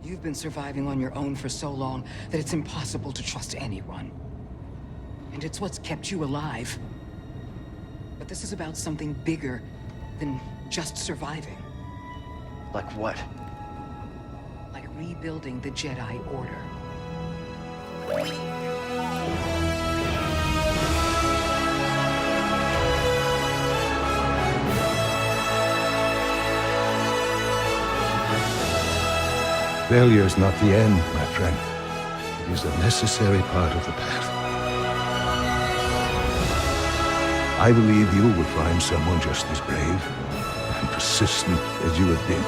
You've been surviving on your own for so long that it's impossible to trust anyone. And it's what's kept you alive. But this is about something bigger than just surviving. Like what? Like rebuilding the Jedi Order. Failure is not the end, my friend. It is a necessary part of the path. I believe you will find someone just as brave and persistent as you have been.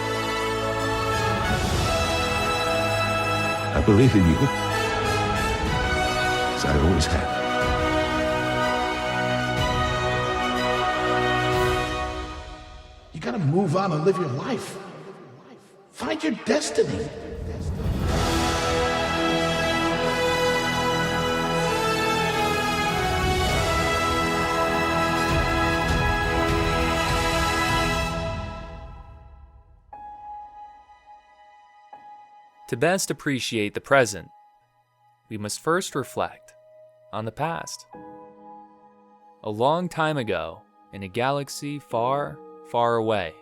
I believe in you, as I always have. You gotta move on and live your life. Find your destiny. To best appreciate the present, we must first reflect on the past. A long time ago, in a galaxy far, far away,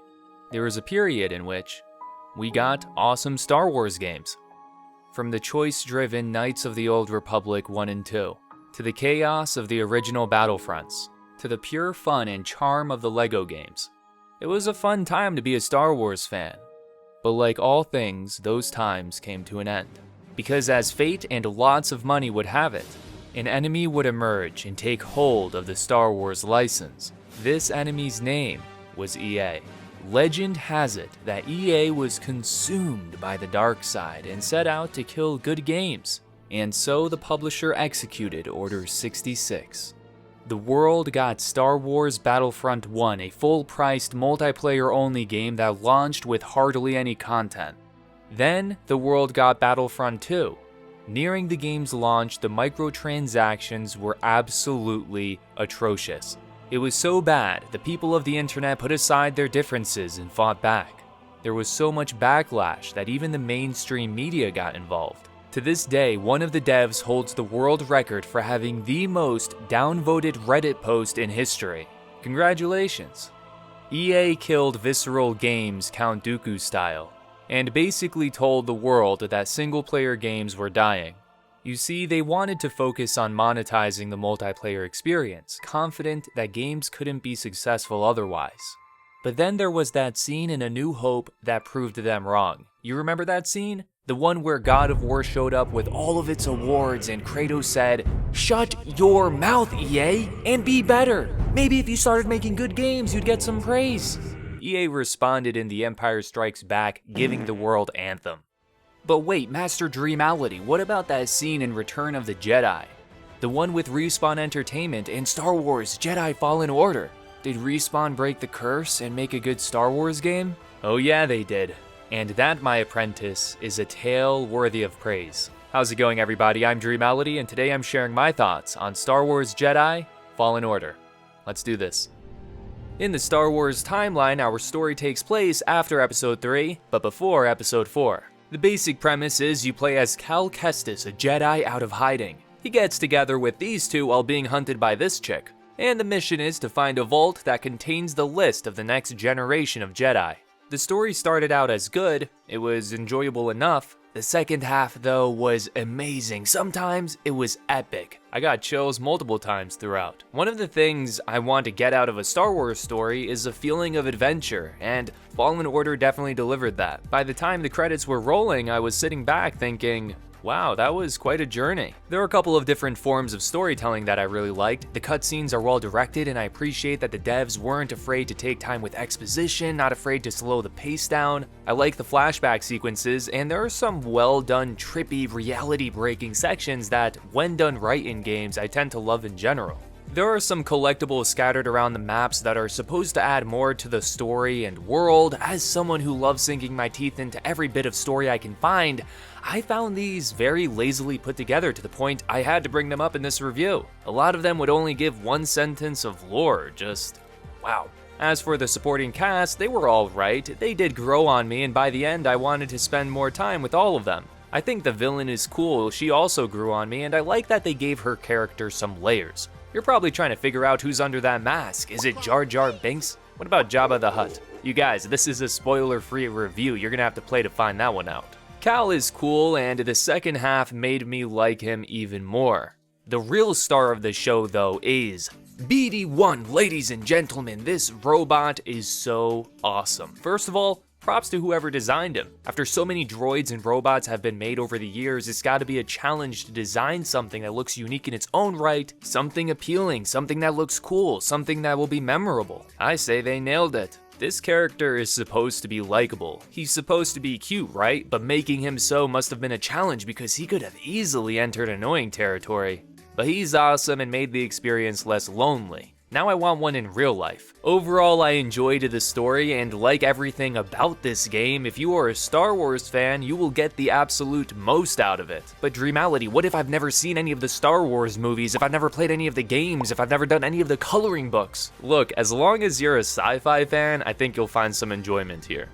there was a period in which we got awesome Star Wars games. From the choice-driven Knights of the Old Republic 1 and 2, to the chaos of the original Battlefronts, to the pure fun and charm of the LEGO games. It was a fun time to be a Star Wars fan. But like all things, those times came to an end. Because as fate and lots of money would have it, an enemy would emerge and take hold of the Star Wars license. This enemy's name was EA. Legend has it that EA was consumed by the dark side and set out to kill good games. And so the publisher executed Order 66. The world got Star Wars Battlefront 1, a full-priced multiplayer-only game that launched with hardly any content. Then, the world got Battlefront 2. Nearing the game's launch, the microtransactions were absolutely atrocious. It was so bad, the people of the internet put aside their differences and fought back. There was so much backlash that even the mainstream media got involved. To this day, one of the devs holds the world record for having the most downvoted Reddit post in history. Congratulations. EA killed Visceral Games Count Dooku style, and basically told the world that single-player games were dying. You see, they wanted to focus on monetizing the multiplayer experience, confident that games couldn't be successful otherwise. But then there was that scene in A New Hope that proved them wrong. You remember that scene? The one where God of War showed up with all of its awards and Kratos said, "Shut your mouth, EA, and be better. Maybe if you started making good games, you'd get some praise." EA responded in The Empire Strikes Back, giving the world Anthem. But wait, Master Dreamality, what about that scene in Return of the Jedi? The one with Respawn Entertainment and Star Wars Jedi Fallen Order. Did Respawn break the curse and make a good Star Wars game? Oh yeah, they did. And that, my apprentice, is a tale worthy of praise. How's it going, everybody? I'm Dreamality, and today I'm sharing my thoughts on Star Wars Jedi Fallen Order. Let's do this. In the Star Wars timeline, our story takes place after Episode 3, but before Episode 4. The basic premise is you play as Cal Kestis, a Jedi out of hiding. He gets together with these two while being hunted by this chick, and the mission is to find a vault that contains the list of the next generation of Jedi. The story started out as good, it was enjoyable enough. The second half, though, was amazing. Sometimes it was epic. I got chills multiple times throughout. One of the things I want to get out of a Star Wars story is a feeling of adventure, and Fallen Order definitely delivered that. By the time the credits were rolling, I was sitting back thinking, wow, that was quite a journey. There are a couple of different forms of storytelling that I really liked. The cutscenes are well directed, and I appreciate that the devs weren't afraid to take time with exposition, not afraid to slow the pace down. I like the flashback sequences, and there are some well done, trippy, reality-breaking sections that, when done right in games, I tend to love in general. There are some collectibles scattered around the maps that are supposed to add more to the story and world. As someone who loves sinking my teeth into every bit of story I can find, I found these very lazily put together to the point I had to bring them up in this review. A lot of them would only give one sentence of lore, just wow. As for the supporting cast, they were alright, they did grow on me, and by the end I wanted to spend more time with all of them. I think the villain is cool, she also grew on me, and I like that they gave her character some layers. You're probably trying to figure out who's under that mask. Is it Jar Jar Binks? What about Jabba the Hutt? You guys, this is a spoiler-free review, you're gonna have to play to find that one out. Cal is cool, and the second half made me like him even more. The real star of the show, though, is BD1. Ladies and gentlemen, this robot is so awesome. First of all, props to whoever designed him. After so many droids and robots have been made over the years, it's gotta be a challenge to design something that looks unique in its own right, something appealing, something that looks cool, something that will be memorable. I say they nailed it. This character is supposed to be likable. He's supposed to be cute, right? But making him so must have been a challenge because he could have easily entered annoying territory. But he's awesome and made the experience less lonely. Now I want one in real life. Overall, I enjoyed the story and like everything about this game. If you are a Star Wars fan, you will get the absolute most out of it. But Dreamality, what if I've never seen any of the Star Wars movies, if I've never played any of the games, if I've never done any of the coloring books? Look, as long as you're a sci-fi fan, I think you'll find some enjoyment here.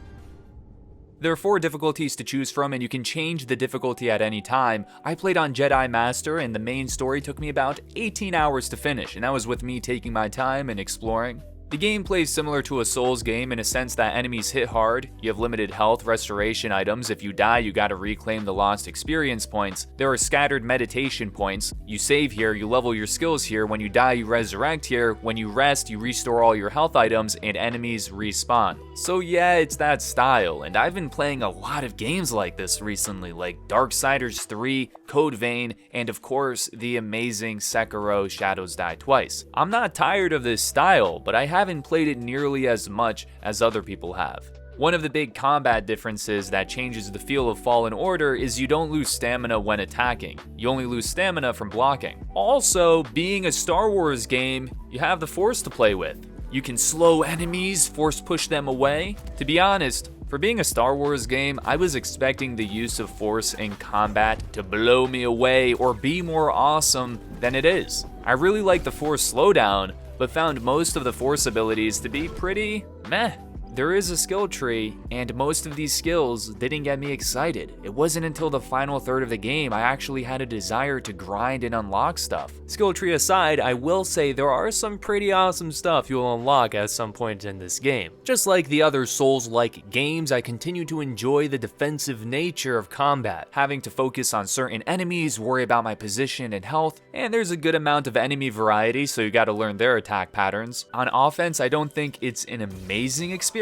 There are 4 difficulties to choose from, and you can change the difficulty at any time. I played on Jedi Master, and the main story took me about 18 hours to finish, and that was with me taking my time and exploring. The game plays similar to a Souls game in a sense that enemies hit hard, you have limited health restoration items, if you die you gotta reclaim the lost experience points, there are scattered meditation points, you save here, you level your skills here, when you die you resurrect here, when you rest you restore all your health items, and enemies respawn. So yeah, it's that style, and I've been playing a lot of games like this recently, like Darksiders 3, Code Vein, and of course the amazing Sekiro Shadows Die Twice. I'm not tired of this style, but I haven't played it nearly as much as other people have. One of the big combat differences that changes the feel of Fallen Order is you don't lose stamina when attacking. You only lose stamina from blocking. Also, being a Star Wars game, you have the Force to play with. You can slow enemies, force push them away. To be honest, for being a Star Wars game, I was expecting the use of Force in combat to blow me away or be more awesome than it is. I really like the Force slowdown, but found most of the Force abilities to be pretty meh. There is a skill tree, and most of these skills didn't get me excited. It wasn't until the final third of the game I actually had a desire to grind and unlock stuff. Skill tree aside, I will say there are some pretty awesome stuff you'll unlock at some point in this game. Just like the other Souls-like games, I continue to enjoy the defensive nature of combat, having to focus on certain enemies, worry about my position and health, and there's a good amount of enemy variety, so you gotta learn their attack patterns. On offense, I don't think it's an amazing experience,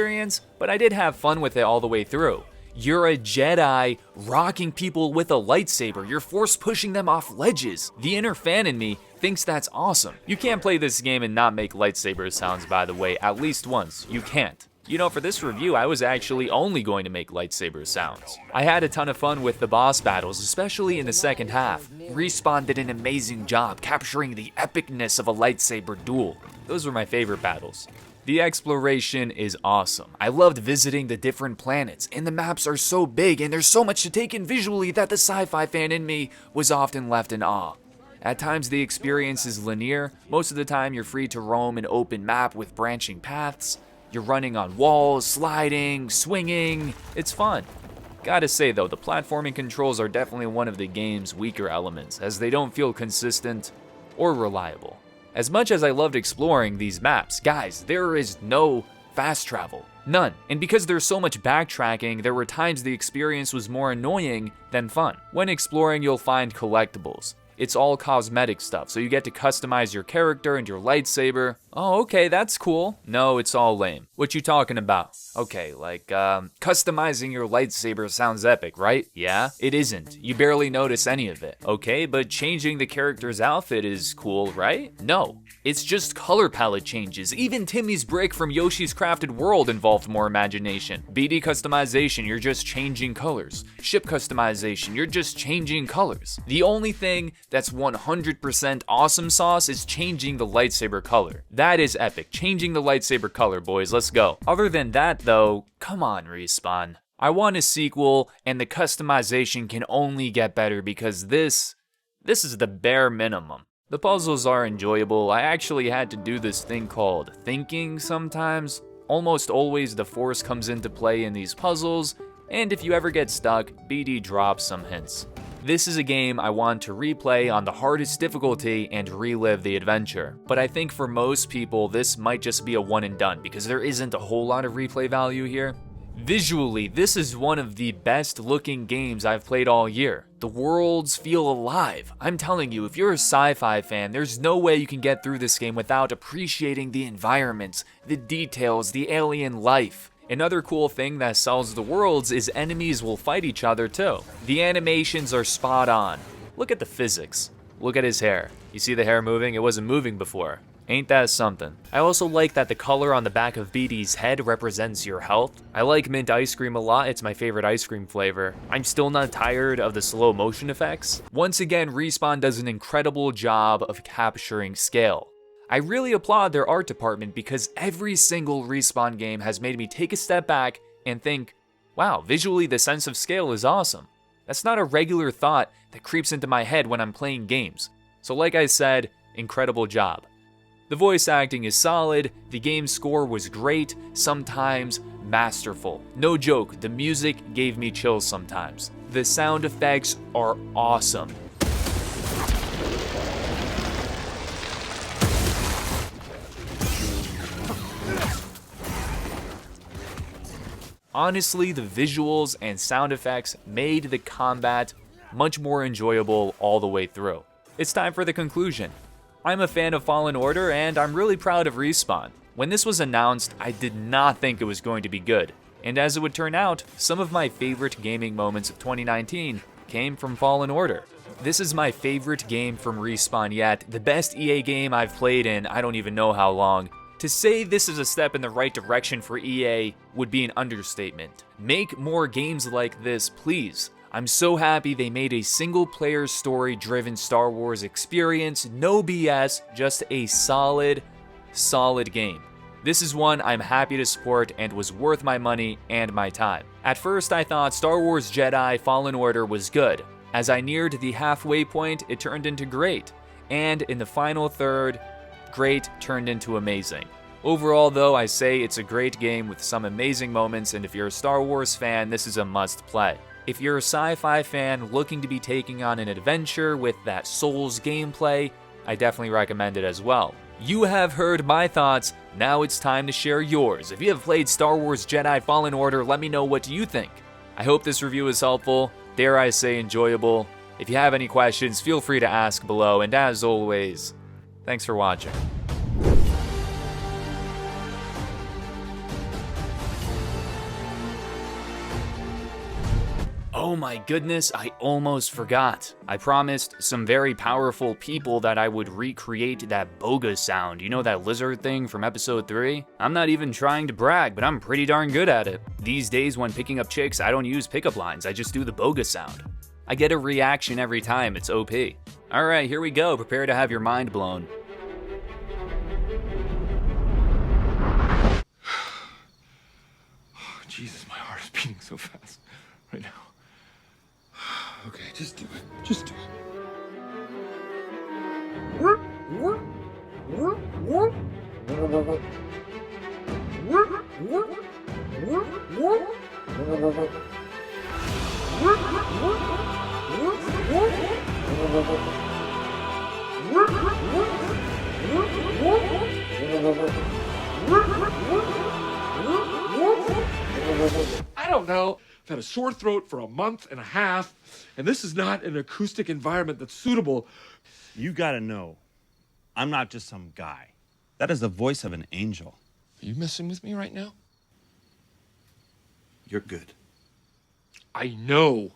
but I did have fun with it all the way through. You're a Jedi rocking people with a lightsaber. You're force pushing them off ledges. The inner fan in me thinks that's awesome. You can't play this game and not make lightsaber sounds, by the way, at least once. You can't. You know, for this review, I was actually only going to make lightsaber sounds. I had a ton of fun with the boss battles, especially in the second half. Respawn did an amazing job capturing the epicness of a lightsaber duel. Those were my favorite battles. The exploration is awesome. I loved visiting the different planets, and the maps are so big and there's so much to take in visually that the sci-fi fan in me was often left in awe. At times the experience is linear, most of the time you're free to roam an open map with branching paths. You're running on walls, sliding, swinging, it's fun. Gotta say though, the platforming controls are definitely one of the game's weaker elements, as they don't feel consistent or reliable. As much as I loved exploring these maps, guys, there is no fast travel. None. And because there's so much backtracking, there were times the experience was more annoying than fun. When exploring, you'll find collectibles. It's all cosmetic stuff, so you get to customize your character and your lightsaber. Oh, okay, that's cool. No, it's all lame. What you talking about? Okay, like, customizing your lightsaber sounds epic, right? Yeah, it isn't. You barely notice any of it. Okay, but changing the character's outfit is cool, right? No. It's just color palette changes. Even Timmy's brick from Yoshi's Crafted World involved more imagination. BD customization, you're just changing colors. Ship customization, you're just changing colors. The only thing that's 100% awesome sauce is changing the lightsaber color. That is epic. Changing the lightsaber color, boys. Let's go. Other than that, though, come on, Respawn. I want a sequel, and the customization can only get better because this is the bare minimum. The puzzles are enjoyable. I actually had to do this thing called thinking sometimes. Almost always the Force comes into play in these puzzles, and if you ever get stuck, BD drops some hints. This is a game I want to replay on the hardest difficulty and relive the adventure. But I think for most people, this might just be a one and done because there isn't a whole lot of replay value here. Visually, this is one of the best looking games I've played all year. The worlds feel alive. I'm telling you, if you're a sci-fi fan, there's no way you can get through this game without appreciating the environments, the details, the alien life. Another cool thing that sells the worlds is enemies will fight each other too. The animations are spot on. Look at the physics. Look at his hair. You see the hair moving? It wasn't moving before. Ain't that something? I also like that the color on the back of BD's head represents your health. I like mint ice cream a lot, it's my favorite ice cream flavor. I'm still not tired of the slow motion effects. Once again, Respawn does an incredible job of capturing scale. I really applaud their art department because every single Respawn game has made me take a step back and think, wow, visually the sense of scale is awesome. That's not a regular thought that creeps into my head when I'm playing games. So like I said, incredible job. The voice acting is solid, the game score was great, sometimes masterful. No joke, the music gave me chills sometimes. The sound effects are awesome. Honestly, the visuals and sound effects made the combat much more enjoyable all the way through. It's time for the conclusion. I'm a fan of Fallen Order, and I'm really proud of Respawn. When this was announced, I did not think it was going to be good. And as it would turn out, some of my favorite gaming moments of 2019 came from Fallen Order. This is my favorite game from Respawn yet, the best EA game I've played in I don't even know how long. To say this is a step in the right direction for EA would be an understatement. Make more games like this, please. I'm so happy they made a single-player story-driven Star Wars experience, no BS, just a solid game. This is one I'm happy to support and was worth my money and my time. At first I thought Star Wars Jedi Fallen Order was good. As I neared the halfway point, it turned into great. And in the final third, great turned into amazing. Overall though, I say it's a great game with some amazing moments, and if you're a Star Wars fan, this is a must play. If you're a sci-fi fan looking to be taking on an adventure with that Souls gameplay, I definitely recommend it as well. You have heard my thoughts, now it's time to share yours. If you have played Star Wars Jedi Fallen Order, let me know what you think. I hope this review is helpful, dare I say enjoyable. If you have any questions, feel free to ask below, and as always, thanks for watching. Oh my goodness, I almost forgot. I promised some very powerful people that I would recreate that boga sound. You know that lizard thing from episode 3? I'm not even trying to brag, but I'm pretty darn good at it. These days when picking up chicks, I don't use pickup lines, I just do the boga sound. I get a reaction every time, it's OP. Alright, here we go, prepare to have your mind blown. Jesus, my heart is beating so fast right now. Okay, just do it. Just do it. I don't know. I've had a sore throat for a month and a half, and this is not an acoustic environment that's suitable. You gotta know, I'm not just some guy. That is the voice of an angel. Are you messing with me right now? You're good. I know